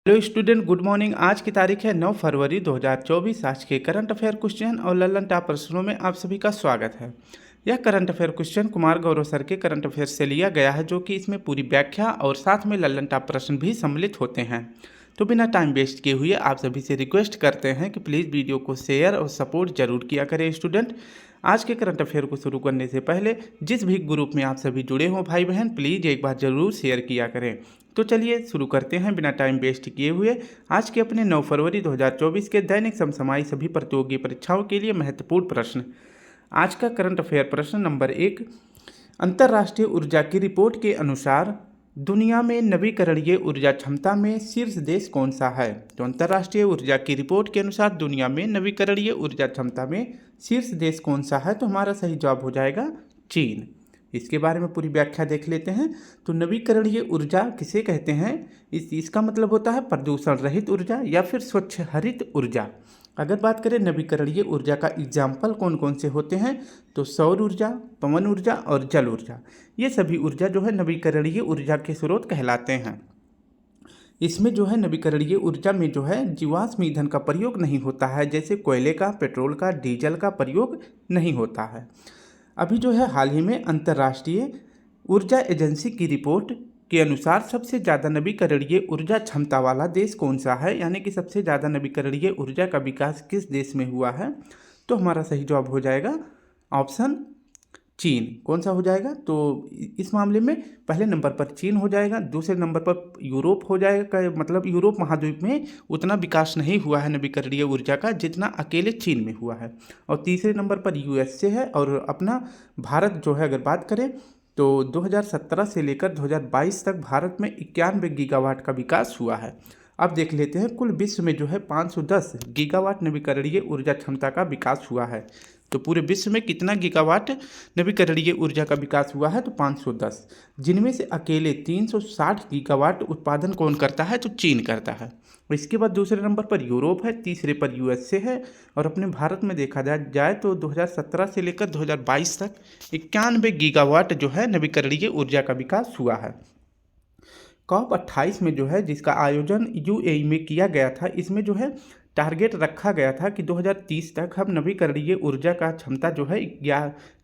Hello student, good morning. आज की तारीख है 9 फरवरी 2024। आज के करंट अफेयर क्वेश्चन और लल्लन टॉप प्रश्नों में आप सभी का स्वागत है। यह current affair question Kumar Gaurav sir के करंट अफेयर से लिया गया है, जो कि इसमें पूरी व्याख्या और साथ में लल्लन टॉप प्रश्न भी सम्मिलित होते हैं। तो बिना टाइम वेस्ट किए हुए आप सभी से रिक्वेस्ट करते हैं कि प्लीज़ वीडियो को शेयर और सपोर्ट जरूर किया करें स्टूडेंट। आज के करंट अफेयर को शुरू करने से पहले जिस भी ग्रुप में आप सभी जुड़े हों भाई बहन, प्लीज़ एक बार ज़रूर शेयर किया करें। तो चलिए शुरू करते हैं बिना टाइम वेस्ट किए हुए आज के अपने 9 फरवरी 2024 के दैनिक समसामयिक सभी प्रतियोगी परीक्षाओं के लिए महत्वपूर्ण प्रश्न। आज का करंट अफेयर प्रश्न नंबर 1, अंतर्राष्ट्रीय ऊर्जा की रिपोर्ट के अनुसार दुनिया में नवीकरणीय ऊर्जा क्षमता में शीर्ष देश कौन सा है। तो अंतर्राष्ट्रीय ऊर्जा की रिपोर्ट के अनुसार दुनिया में नवीकरणीय ऊर्जा क्षमता में शीर्ष देश कौन सा है, तो हमारा सही जवाब हो जाएगा चीन। इसके बारे में पूरी व्याख्या देख लेते हैं। तो नवीकरणीय ऊर्जा किसे कहते हैं? इसका मतलब होता है प्रदूषण रहित ऊर्जा या फिर स्वच्छ हरित ऊर्जा। अगर बात करें नवीकरणीय ऊर्जा का एग्जाम्पल कौन कौन से होते हैं, तो सौर ऊर्जा, पवन ऊर्जा और जल ऊर्जा, ये सभी ऊर्जा जो है नवीकरणीय ऊर्जा के स्रोत कहलाते हैं। इसमें जो है नवीकरणीय ऊर्जा में जो है जीवाश्म ईंधन का प्रयोग नहीं होता है, जैसे कोयले का, पेट्रोल का, डीजल का प्रयोग नहीं होता है। अभी जो है हाल ही में अंतर्राष्ट्रीय ऊर्जा एजेंसी की रिपोर्ट के अनुसार सबसे ज़्यादा नवीकरणीय ऊर्जा क्षमता वाला देश कौन सा है, यानी कि सबसे ज़्यादा नवीकरणीय ऊर्जा का विकास किस देश में हुआ है, तो हमारा सही जवाब हो जाएगा ऑप्शन चीन। कौन सा हो जाएगा? तो इस मामले में पहले नंबर पर चीन हो जाएगा, दूसरे नंबर पर यूरोप हो जाएगा। मतलब यूरोप महाद्वीप में उतना विकास नहीं हुआ है नवीकरणीय ऊर्जा का जितना अकेले चीन में हुआ है, और तीसरे नंबर पर यूएसए है। और अपना भारत जो है अगर बात करें तो 2017 से लेकर 2022 तक भारत में 91 गीगावाट का विकास हुआ है। अब देख लेते हैं कुल विश्व में जो है 510 गीगावाट नवीकरणीय ऊर्जा क्षमता का विकास हुआ है। तो पूरे विश्व में कितना गीगावाट नवीकरणीय ऊर्जा का विकास हुआ है, तो 510, जिनमें से अकेले 360 गीगावाट उत्पादन कौन करता है, तो चीन करता है। इसके बाद दूसरे नंबर पर यूरोप है, तीसरे पर यूएसए है, और अपने भारत में देखा जाए तो 2017 से लेकर 2022 तक 91 गीगावाट जो है नवीकरणीय ऊर्जा का विकास हुआ है। COP 28 में जो है जिसका आयोजन यूएई में किया गया था, इसमें जो है टारगेट रखा गया था कि 2030 तक हम नवीकरणीय ऊर्जा का क्षमता जो है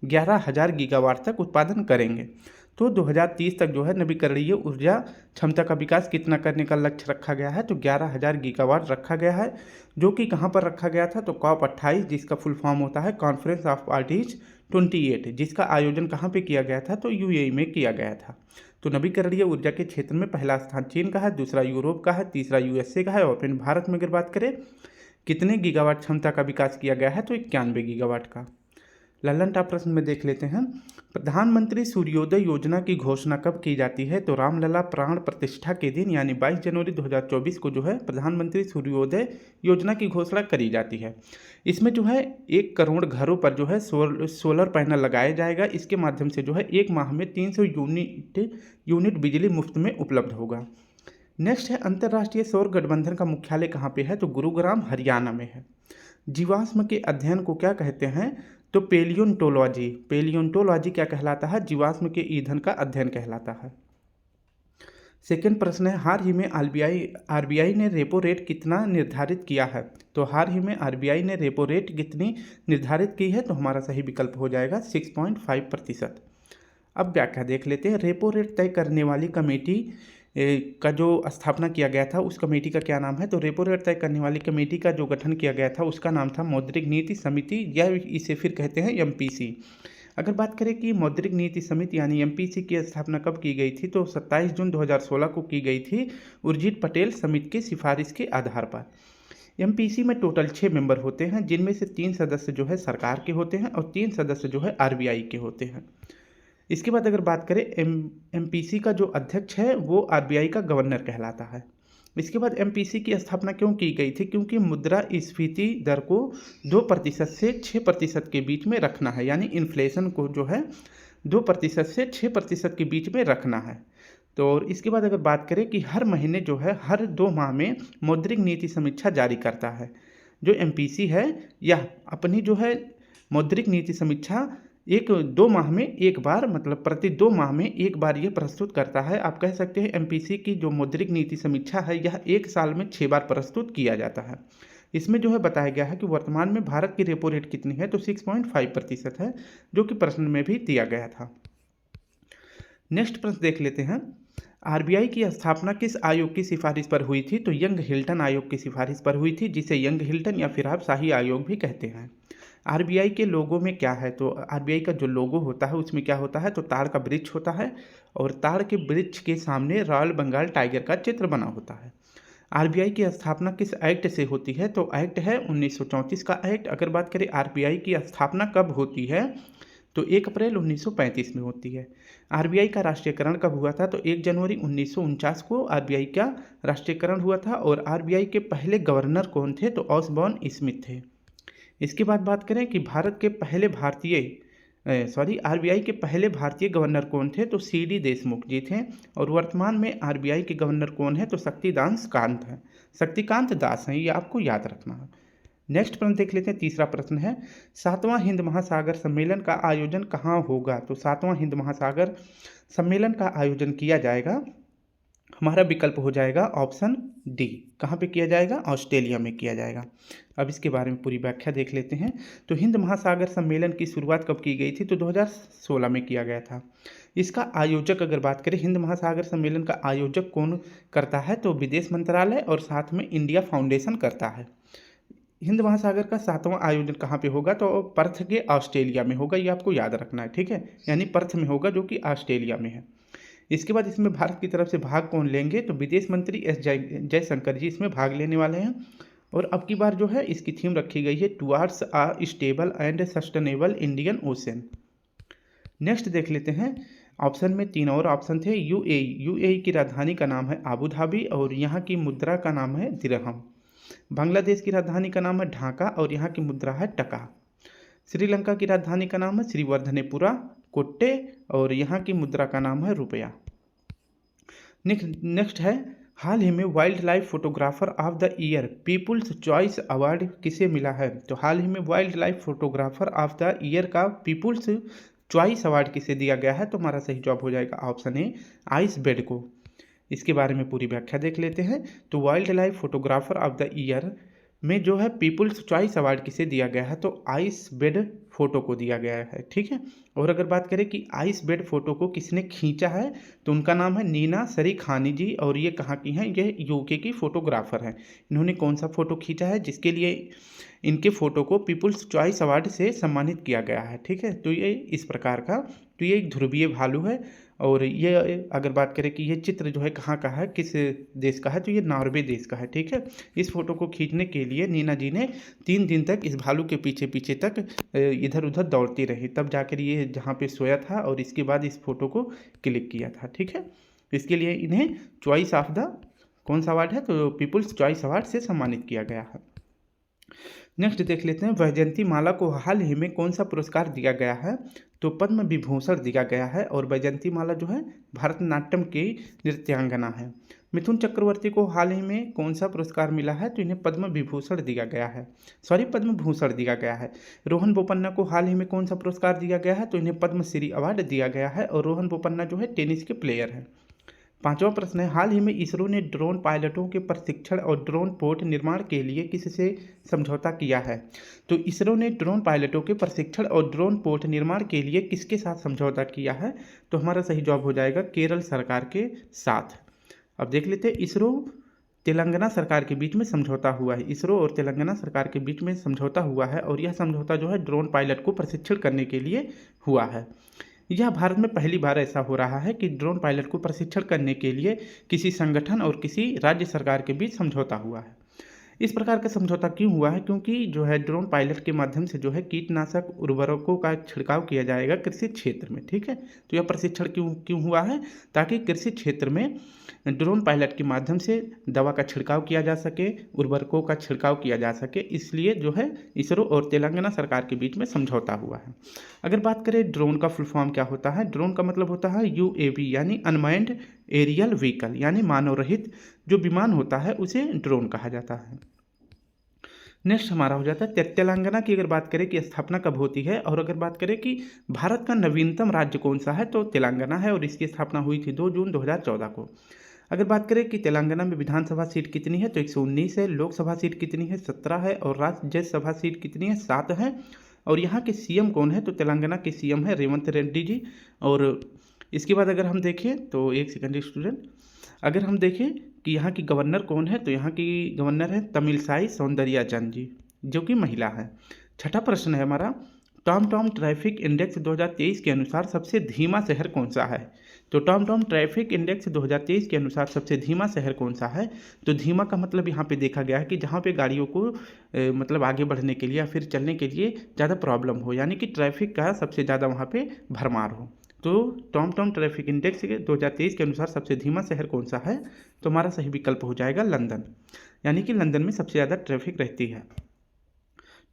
11,000 गीगावाट तक उत्पादन करेंगे। तो 2030 तक जो है नवीकरणीय ऊर्जा क्षमता का विकास कितना करने का लक्ष्य रखा गया है, तो 11,000 गीगावाट रखा गया है, जो कि कहाँ पर रखा गया था, तो COP 28, जिसका फुल फॉर्म होता है कॉन्फ्रेंस ऑफ पार्टीज 28, जिसका आयोजन कहाँ पे किया गया था, तो यूएई में किया गया था। तो नवीकरणीय ऊर्जा के क्षेत्र में पहला स्थान चीन का है, दूसरा यूरोप का है, तीसरा यूएसए का है, और फिर भारत में अगर बात करें कितने गीगावाट क्षमता का विकास किया गया है, तो 91 गीगावाट का। लल्लन टॉप प्रश्न में देख लेते हैं, प्रधानमंत्री सूर्योदय योजना की घोषणा कब की जाती है, तो रामलला प्राण प्रतिष्ठा के दिन यानी 22 जनवरी 2024 को जो है प्रधानमंत्री सूर्योदय योजना की घोषणा करी जाती है। इसमें जो है 1 करोड़ घरों पर जो है सोलर पैनल लगाया जाएगा। इसके माध्यम से जो है एक माह में 300 यूनिट बिजली मुफ्त में उपलब्ध होगा। नेक्स्ट है अंतर्राष्ट्रीय सौर गठबंधन का मुख्यालय कहाँ पे है, तो गुरुग्राम हरियाणा में है। जीवाश्म के अध्ययन को क्या कहते हैं, तो पेलियोंटोलॉजी। पेलियोंटोलॉजी क्या कहलाता है, जीवाश्म के ईंधन का अध्ययन कहलाता है। सेकेंड प्रश्न है, हाल ही में आरबीआई ने रेपो रेट कितना निर्धारित किया है, तो हाल ही में आरबीआई ने रेपो रेट कितनी निर्धारित की है, तो हमारा सही विकल्प हो जाएगा 6.5%। अब व्याख्या देख लेते हैं। रेपो रेट तय करने वाली कमेटी का जो स्थापना किया गया था, उस कमेटी का क्या नाम है, तो रेपो रेट तय करने वाली कमेटी का जो गठन किया गया था उसका नाम था मौद्रिक नीति समिति, या इसे फिर कहते हैं एमपीसी। अगर बात करें कि मौद्रिक नीति समिति यानी एमपीसी की स्थापना कब की गई थी, तो 27 जून 2016 को की गई थी उर्जित पटेल समिति की सिफारिश के आधार पर। एमपीसी में टोटल 6 मेंबर होते हैं, जिनमें से 3 सदस्य जो है सरकार के होते हैं और 3 सदस्य जो है आरबीआई के होते हैं। इसके बाद अगर बात करें एमपीसी का जो अध्यक्ष है वो आरबीआई का गवर्नर कहलाता है। इसके बाद एमपीसी की स्थापना क्यों की गई थी, क्योंकि मुद्रास्फीति दर को 2% से 6% के बीच में रखना है, यानी इन्फ्लेशन को जो है 2% से 6% के बीच में रखना है। तो और इसके बाद अगर बात करें कि हर महीने जो है हर 2 माह में मौद्रिक नीति समीक्षा जारी करता है। जो एमपीसी है यह अपनी जो है मौद्रिक नीति समीक्षा एक 2 माह में एक बार, मतलब प्रति 2 माह में एक बार ये प्रस्तुत करता है। आप कह सकते हैं MPC की जो मौद्रिक नीति समीक्षा है यह 1 साल में 6 बार प्रस्तुत किया जाता है। इसमें जो है बताया गया है कि वर्तमान में भारत की रेपो रेट कितनी है, तो 6.5% है, जो कि प्रश्न में भी दिया गया था। नेक्स्ट प्रश्न देख लेते हैं। RBI की स्थापना किस आयोग की सिफारिश पर हुई थी, तो यंग हिल्टन आयोग की सिफारिश पर हुई थी, जिसे यंग हिल्टन या फिर आप शाही आयोग भी कहते हैं। RBI के लोगों में क्या है, तो RBI का जो लोगो होता है उसमें क्या होता है, तो ताड़ का वृक्ष होता है और ताड़ के वृक्ष के सामने रॉयल बंगाल टाइगर का चित्र बना होता है। RBI की स्थापना किस एक्ट से होती है, तो एक्ट है 1934 का एक्ट। अगर बात करें RBI की स्थापना कब होती है, तो 1 अप्रैल 1935 में होती है। RBI का राष्ट्रीयकरण कब हुआ था, तो 1 जनवरी 1949 को RBI का राष्ट्रीयकरण हुआ था। और RBI के पहले गवर्नर कौन थे, तो ऑसबॉर्न स्मिथ थे। इसके बाद बात करें कि भारत के पहले RBI के पहले भारतीय गवर्नर कौन थे, तो CD देशमुख जी थे। और वर्तमान में RBI के गवर्नर कौन है, तो शक्तिकांत दास हैं, ये आपको याद रखना है। नेक्स्ट प्रश्न देख लेते हैं। तीसरा प्रश्न है, 7वां हिंद महासागर सम्मेलन का आयोजन कहाँ होगा, तो 7वां हिंद महासागर सम्मेलन का आयोजन किया जाएगा, हमारा विकल्प हो जाएगा ऑप्शन डी। कहाँ पे किया जाएगा, ऑस्ट्रेलिया में किया जाएगा। अब इसके बारे में पूरी व्याख्या देख लेते हैं। तो हिंद महासागर सम्मेलन की शुरुआत कब की गई थी, तो 2016 में किया गया था। इसका आयोजक अगर बात करें, हिंद महासागर सम्मेलन का आयोजक कौन करता है, तो विदेश मंत्रालय और साथ में इंडिया फाउंडेशन करता है। हिंद महासागर का 7वां आयोजन कहाँ पे होगा, तो पर्थ के ऑस्ट्रेलिया में होगा, ये आपको याद रखना है, ठीक है, यानी पर्थ में होगा जो कि ऑस्ट्रेलिया में है। इसके बाद इसमें भारत की तरफ से भाग कौन लेंगे, तो विदेश मंत्री एस जयशंकर जी इसमें भाग लेने वाले हैं। और अब की बार जो है इसकी थीम रखी गई है towards a stable and sustainable Indian ocean. Next देख लेते हैं। ऑप्शन में 3 और ऑप्शन थे। यूएई की राजधानी का नाम है आबू धाबी और यहाँ की मुद्रा का नाम है दिरहम। बांग्लादेश की राजधानी का नाम है ढाका और यहाँ की मुद्रा है टका। श्रीलंका की राजधानी का नाम है श्रीवर्धनेपुरा कोट्टे और यहाँ की मुद्रा का नाम है रुपया। नेक्स्ट है, हाल ही में wild life photographer of the year people's choice award किसे मिला है, तो हाल ही में wild life photographer of the year का पीपुल्स चॉइस अवार्ड किसे दिया गया है, तो हमारा सही जवाब हो जाएगा ऑप्शन ए, आइस बेड को। इसके बारे में पूरी व्याख्या देख लेते हैं। तो wild life photographer of the year में जो है पीपुल्स चॉइस अवार्ड किसे दिया गया है, तो आइस बेड फोटो को दिया गया है, ठीक है। और अगर बात करें कि आइस बेड फोटो को किसने खींचा है, तो उनका नाम है नीना सरीखानी जी और ये कहाँ की हैं, ये यूके की फोटोग्राफर हैं। इन्होंने कौन सा फोटो खींचा है जिसके लिए इनके फोटो को पीपुल्स चॉइस अवार्ड से सम्मानित किया गया है, ठीक है। तो ये इस प्रकार का, तो ये एक ध्रुवीय भालू है और ये अगर बात करें कि ये चित्र जो है कहाँ का है, किस देश का है, तो ये नॉर्वे देश का है, ठीक है। इस फोटो को खींचने के लिए नीना जी ने 3 दिन तक इस भालू के पीछे पीछे तक इधर उधर दौड़ती रही, तब जाकर ये जहाँ पे सोया था और इसके बाद इस फोटो को क्लिक किया था, ठीक है। इसके लिए इन्हें चॉइस ऑफ द कौन सा अवार्ड है, तो पीपुल्स चॉइस अवार्ड से सम्मानित किया गया है। नेक्स्ट देख लेते हैं। वैजयंती माला को हाल ही में कौन सा पुरस्कार दिया गया है, तो पद्म विभूषण दिया गया है। और वैजयंती माला जो है भरतनाट्यम की नृत्यांगना है। मिथुन चक्रवर्ती को हाल ही में कौन सा पुरस्कार मिला है, तो इन्हें पद्म विभूषण दिया गया है, पद्म भूषण दिया गया है। रोहन बोपन्ना को हाल ही में कौन सा पुरस्कार दिया गया है, तो इन्हें पद्मश्री अवार्ड दिया गया है। और रोहन बोपन्ना जो है टेनिस के प्लेयर हैं। 5वां प्रश्न है, हाल ही में इसरो ने ड्रोन पायलटों के प्रशिक्षण और ड्रोन पोर्ट निर्माण के लिए किससे समझौता किया है, तो इसरो ने ड्रोन पायलटों के प्रशिक्षण और ड्रोन पोर्ट निर्माण के लिए किसके साथ समझौता किया है, तो हमारा सही जवाब हो जाएगा केरल सरकार के साथ। अब देख लेते हैं, इसरो तेलंगाना सरकार के बीच में समझौता हुआ है। इसरो और तेलंगाना सरकार के बीच में समझौता हुआ है और यह समझौता जो है ड्रोन पायलट को प्रशिक्षण करने के लिए हुआ है। यह भारत में पहली बार ऐसा हो रहा है कि ड्रोन पायलट को प्रशिक्षण करने के लिए किसी संगठन और किसी राज्य सरकार के बीच समझौता हुआ है। इस प्रकार का समझौता क्यों हुआ है, क्योंकि जो है ड्रोन पायलट के माध्यम से जो है कीटनाशक उर्वरकों का छिड़काव किया जाएगा कृषि क्षेत्र में, ठीक है। तो यह प्रशिक्षण क्यों हुआ है, ताकि कृषि क्षेत्र में ड्रोन पायलट के माध्यम से दवा का छिड़काव किया जा सके, उर्वरकों का छिड़काव किया जा सके, इसलिए जो है इसरो और तेलंगाना सरकार के बीच में समझौता हुआ है। अगर बात करें ड्रोन का फुल फॉर्म क्या होता है, ड्रोन का मतलब होता है UAV यानी अनमैन्ड एरियल व्हीकल, यानी मानव रहित जो विमान होता है उसे ड्रोन कहा जाता है। नेक्स्ट हमारा हो जाता है तेलंगाना की अगर बात करें कि स्थापना कब होती है, और अगर बात करें कि भारत का नवीनतम राज्य कौन सा है तो तेलंगाना है, और इसकी स्थापना हुई थी 2 जून 2014 को। अगर बात करें कि तेलंगाना में विधानसभा सीट कितनी है तो 119 है, लोकसभा सीट कितनी है 17 है, और राज्यसभा सीट कितनी है 7 है। और यहाँ के सीएम कौन है तो तेलंगाना के सीएम है रेवंत रेड्डी जी। और इसके बाद अगर हम देखें तो एक सेकंड स्टूडेंट, अगर हम देखें कि यहाँ की गवर्नर कौन है तो यहाँ की गवर्नर है तमिलसाई सौंदरराजन जी, जो कि महिला है। छठा प्रश्न है हमारा, टॉम ट्रैफिक इंडेक्स 2023 के अनुसार सबसे धीमा शहर कौन सा है। तो टॉम ट्रैफिक इंडेक्स 2023 के अनुसार सबसे धीमा शहर कौन सा है। तो धीमा का मतलब यहाँ पे देखा गया है कि जहाँ पे गाड़ियों को मतलब आगे बढ़ने के लिए या फिर चलने के लिए ज़्यादा प्रॉब्लम हो, यानी कि ट्रैफिक का सबसे ज़्यादा वहाँ पे भरमार हो। तो टॉम ट्रैफिक इंडेक्स के 2023 के अनुसार सबसे धीमा शहर कौन सा है तो हमारा सही विकल्प हो जाएगा लंदन, यानी कि लंदन में सबसे ज़्यादा ट्रैफिक रहती है।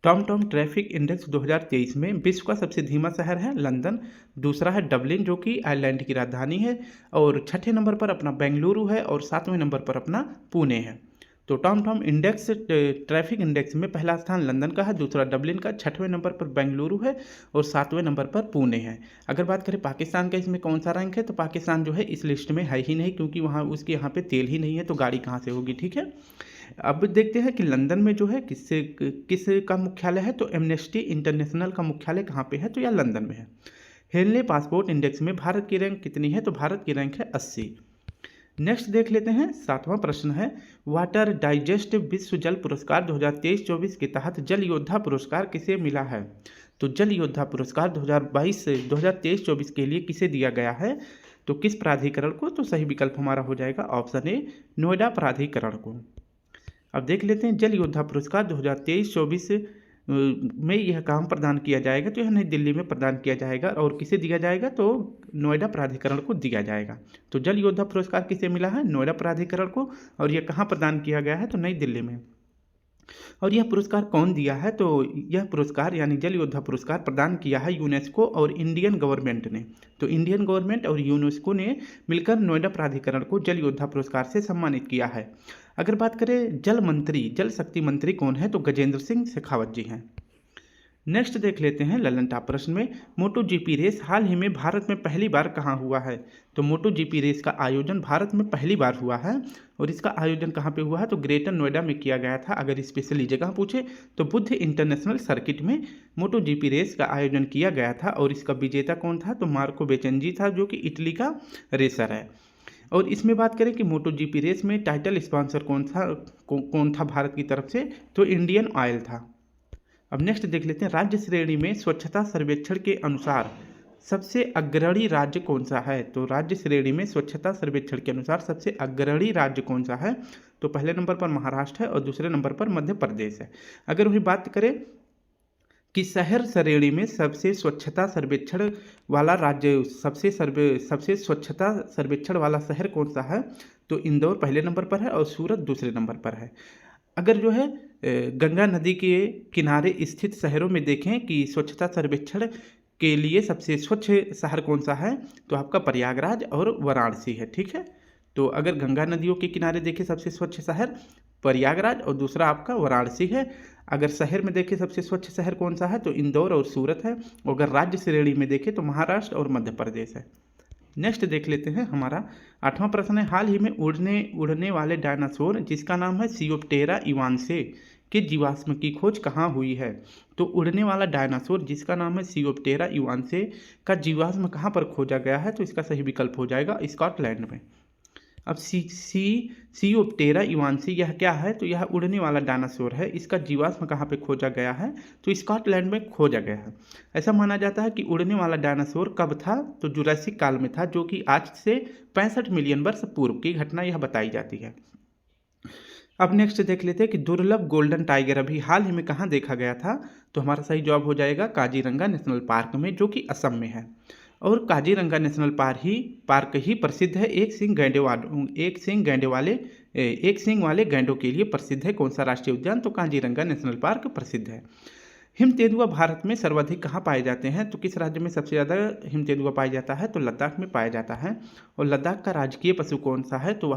टॉम ट्रैफिक इंडेक्स 2023 में विश्व का सबसे धीमा शहर है लंदन, दूसरा है डबलिन जो कि आयरलैंड की राजधानी है, और छठे नंबर पर अपना बेंगलुरु है, और 7वें नंबर पर अपना पुणे है। तो टॉम इंडेक्स ट्रैफिक इंडेक्स में पहला स्थान लंदन का है, दूसरा डबलिन का, 6वें नंबर पर बेंगलुरु है, और 7वें नंबर पर पुणे है। अगर बात करें पाकिस्तान का इसमें कौन सा रैंक है तो पाकिस्तान जो है इस लिस्ट में है ही नहीं, क्योंकि वहाँ उसके यहाँ पे तेल ही नहीं है, तो गाड़ी कहाँ से होगी, ठीक है। अब देखते हैं कि लंदन में जो है किस का मुख्यालय है तो एमनेस्टी इंटरनेशनल का मुख्यालय कहाँ पे है तो यह लंदन में है। हेनले पासपोर्ट इंडेक्स में भारत की रैंक कितनी है तो भारत की रैंक है 80। नेक्स्ट देख लेते हैं, 7वां प्रश्न है, वाटर डाइजेस्ट विश्व जल पुरस्कार 2023-24 के तहत जल योद्धा पुरस्कार किसे मिला है। तो जल योद्धा पुरस्कार 2023-24 के लिए किसे दिया गया है तो किस प्राधिकरण को, तो सही विकल्प हमारा हो जाएगा ऑप्शन ए नोएडा प्राधिकरण को। अब देख लेते हैं, जल योद्धा पुरस्कार 2023-24 में यह काम प्रदान किया जाएगा तो यह नई दिल्ली में प्रदान किया जाएगा, और किसे दिया जाएगा तो नोएडा प्राधिकरण को दिया जाएगा। तो जल योद्धा पुरस्कार किसे मिला है, नोएडा प्राधिकरण को, और यह कहाँ प्रदान किया गया है तो नई दिल्ली में। और यह पुरस्कार कौन दिया है तो यह पुरस्कार यानी जल योद्धा पुरस्कार प्रदान किया है यूनेस्को और इंडियन गवर्नमेंट ने। तो इंडियन गवर्नमेंट और यूनेस्को ने मिलकर नोएडा प्राधिकरण को जल योद्धा पुरस्कार से सम्मानित किया है। अगर बात करें जल मंत्री, जल शक्ति मंत्री कौन है तो गजेंद्र सिंह शेखावत जी हैं। नेक्स्ट देख लेते हैं ललन टॉप प्रश्न में, मोटो जीपी रेस हाल ही में भारत में पहली बार कहाँ हुआ है। तो मोटो जीपी रेस का आयोजन भारत में पहली बार हुआ है, और इसका आयोजन कहाँ पे हुआ है तो ग्रेटर नोएडा में किया गया था। अगर स्पेशली जगह पूछे तो बुद्ध इंटरनेशनल सर्किट में मोटो जीपी रेस का आयोजन किया गया था, और इसका विजेता कौन था तो मार्को बेचेनजी था, जो कि इटली का रेसर है। और इसमें बात करें कि मोटो जीपी रेस में टाइटल स्पॉन्सर कौन था भारत की तरफ से तो इंडियन ऑयल था। अब नेक्स्ट देख लेते हैं, राज्य श्रेणी में स्वच्छता सर्वेक्षण के अनुसार सबसे अग्रणी राज्य कौन सा है। तो राज्य श्रेणी में स्वच्छता सर्वेक्षण के अनुसार सबसे अग्रणी राज्य कौन सा है तो पहले नंबर पर महाराष्ट्र है, और दूसरे नंबर पर मध्य प्रदेश है। अगर वही बात करें कि शहर श्रेणी में सबसे स्वच्छता सर्वेक्षण वाला राज्य, सबसे स्वच्छता सर्वेक्षण वाला शहर कौन सा है तो इंदौर पहले नंबर पर है, और सूरत दूसरे नंबर पर है। अगर जो है गंगा नदी के किनारे स्थित शहरों में देखें कि स्वच्छता सर्वेक्षण के लिए सबसे स्वच्छ शहर कौन सा है तो आपका प्रयागराज और वाराणसी है, ठीक है। तो अगर गंगा नदियों के किनारे देखें सबसे स्वच्छ शहर प्रयागराज, और दूसरा आपका वाराणसी है। अगर शहर में देखें सबसे स्वच्छ शहर कौन सा है तो इंदौर और सूरत है, और अगर राज्य श्रेणी में देखें तो महाराष्ट्र और मध्य प्रदेश है। नेक्स्ट देख लेते हैं, हमारा 8वां प्रश्न है, हाल ही में उड़ने वाले डायनासोर जिसका नाम है सियोप्टेरा इवांसे के जीवाश्म की खोज कहाँ हुई है। तो उड़ने वाला डायनासोर जिसका नाम है सियोप्टेरा इवांसे का जीवाश्म कहाँ पर खोजा गया है तो इसका सही विकल्प हो जाएगा स्कॉटलैंड में। अब सियोप्टेरा इवांसी यह क्या है तो यह उड़ने वाला डायनासोर है, इसका जीवाश्म कहाँ पे खोजा गया है तो स्कॉटलैंड में खोजा गया है। ऐसा माना जाता है कि उड़ने वाला डायनासोर कब था तो जुरासिक काल में था, जो कि आज से 65 मिलियन वर्ष पूर्व की घटना यह बताई जाती है। अब नेक्स्ट देख लेते हैं कि दुर्लभ गोल्डन टाइगर अभी हाल ही में कहाँ देखा गया था तो हमारा सही जवाब हो जाएगा काजीरंगा नेशनल पार्क में, जो कि असम में है। और काजीरंगा नेशनल पार्क ही प्रसिद्ध है एक सींग वाले गैंडों के लिए प्रसिद्ध है। कौन सा राष्ट्रीय उद्यान तो काजीरंगा नेशनल पार्क प्रसिद्ध है। हिम तेंदुआ भारत में सर्वाधिक कहाँ पाए जाते हैं तो किस राज्य में सबसे ज़्यादा हिम तेंदुआ पाया जाता है तो लद्दाख में पाया जाता है। और लद्दाख का राजकीय पशु कौन सा है तो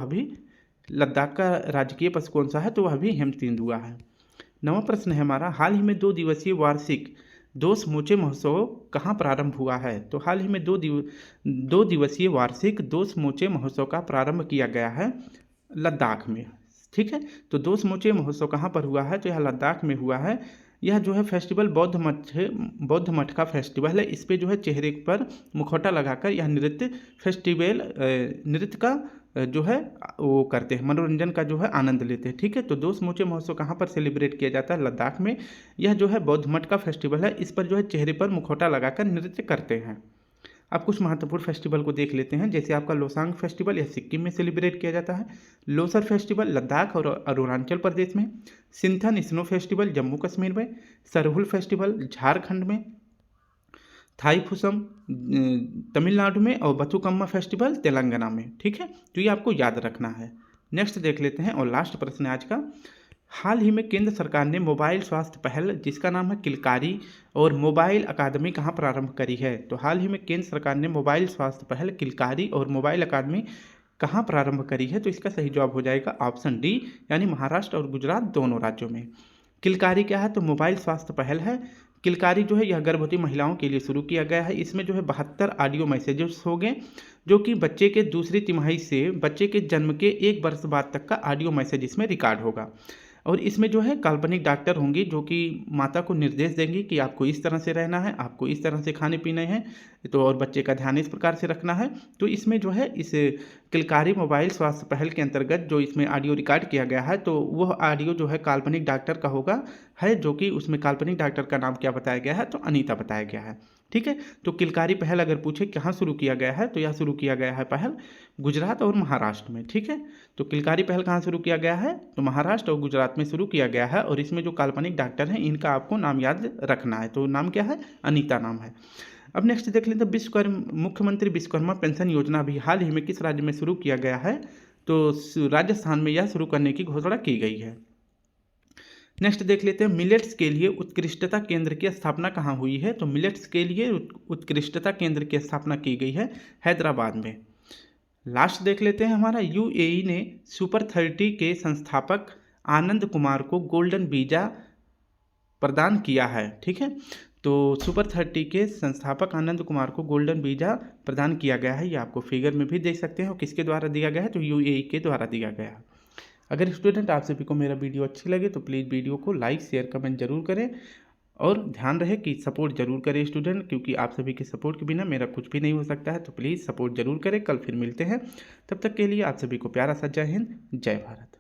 वह भी हिम तेंदुआ है। 9वां प्रश्न है हमारा, हाल ही में 2 दिवसीय वार्षिक दोस्त मोचे महोत्सव कहाँ प्रारंभ हुआ है? तो हाल ही में 2 दिवसीय वार्षिक दोस्त मोचे महोत्सव का प्रारंभ किया गया है लद्दाख में। ठीक है, तो दोस्त मोचे महोत्सव कहाँ पर हुआ है? तो यह लद्दाख में हुआ है। यह जो है फेस्टिवल बौद्ध मठ का फेस्टिवल है। इस पे जो है चेहरे पर मुखौटा लगाकर यह नृत्य का जो है वो करते हैं, मनोरंजन का जो है आनंद लेते हैं। ठीक है, तो दोस्त मोचे महोत्सव कहाँ पर सेलिब्रेट किया जाता है? लद्दाख में। यह जो है बौद्ध मठ का फेस्टिवल है। इस पर जो है चेहरे पर मुखौटा लगाकर नृत्य करते हैं। अब कुछ महत्वपूर्ण फेस्टिवल को देख लेते हैं, जैसे आपका लोसांग फेस्टिवल यह सिक्किम में सेलिब्रेट किया जाता है। लोसर फेस्टिवल लद्दाख और अरुणाचल प्रदेश में। सिंथन स्नो फेस्टिवल जम्मू कश्मीर में। सरहुल फेस्टिवल झारखंड में। थाईपुसम तमिलनाडु में। और बथुकम्मा फेस्टिवल तेलंगाना में। ठीक है, तो ये आपको याद रखना है। नेक्स्ट देख लेते हैं और लास्ट प्रश्न है आज का, हाल ही में केंद्र सरकार ने मोबाइल स्वास्थ्य पहल जिसका नाम है किलकारी और मोबाइल अकादमी कहाँ प्रारंभ करी है? तो हाल ही में केंद्र सरकार ने मोबाइल स्वास्थ्य पहल किलकारी और मोबाइल अकादमी कहाँ प्रारंभ करी है? तो इसका सही जवाब हो जाएगा ऑप्शन डी, यानी महाराष्ट्र और गुजरात दोनों राज्यों में। किलकारी क्या है? तो मोबाइल स्वास्थ्य पहल है। किलकारी जो है यह गर्भवती महिलाओं के लिए शुरू किया गया है। इसमें जो है 72 ऑडियो मैसेजेस हो गए, जो कि बच्चे के दूसरी तिमाही से बच्चे के जन्म के 1 वर्ष बाद तक का ऑडियो मैसेज इसमें रिकॉर्ड होगा। और इसमें जो है काल्पनिक डॉक्टर होंगी जो कि माता को निर्देश देंगी कि आपको इस तरह से रहना है, आपको इस तरह से खाने पीने हैं, तो और बच्चे का ध्यान इस प्रकार से रखना है। तो इसमें जो है इस किलकारी मोबाइल स्वास्थ्य पहल के अंतर्गत जो इसमें ऑडियो रिकॉर्ड किया गया है, तो वह ऑडियो जो है काल्पनिक डॉक्टर का होगा है, जो कि उसमें काल्पनिक डॉक्टर का नाम क्या बताया गया है? तो अनीता बताया गया है। ठीक है, तो किलकारी पहल अगर पूछे कहाँ शुरू किया गया है, तो यह शुरू किया गया है पहल गुजरात और महाराष्ट्र में। ठीक है, तो किलकारी पहल कहाँ शुरू किया गया है? तो महाराष्ट्र और गुजरात में शुरू किया गया है। और इसमें जो काल्पनिक डॉक्टर हैं इनका आपको नाम याद रखना है। तो नाम क्या है? अनीता नाम है। अब नेक्स्ट देख लेते हैं, मुख्यमंत्री विश्वकर्मा पेंशन योजना भी हाल ही में किस राज्य में शुरू किया गया है? तो राजस्थान में यह शुरू करने की घोषणा की गई है। नेक्स्ट देख लेते हैं, मिलेट्स के लिए उत्कृष्टता केंद्र की स्थापना कहाँ हुई है? तो मिलेट्स के लिए उत्कृष्टता केंद्र की स्थापना की गई है हैदराबाद में। लास्ट देख लेते हैं हमारा, यूएई ने सुपर 30 के संस्थापक आनंद कुमार को गोल्डन वीज़ा प्रदान किया है। ठीक है, तो सुपर 30 के संस्थापक आनंद कुमार को गोल्डन वीज़ा प्रदान किया गया है। ये आपको फिगर में भी देख सकते हैं। और किसके द्वारा दिया गया है? तो यूएई के द्वारा दिया गया है। अगर स्टूडेंट आप सभी को मेरा वीडियो अच्छी लगे तो प्लीज़ वीडियो को लाइक शेयर कमेंट जरूर करें। और ध्यान रहे कि सपोर्ट जरूर करें स्टूडेंट, क्योंकि आप सभी के सपोर्ट के बिना मेरा कुछ भी नहीं हो सकता है। तो प्लीज़ सपोर्ट जरूर करें। कल फिर मिलते हैं, तब तक के लिए आप सभी को प्यारा सा जय हिंद, जय भारत।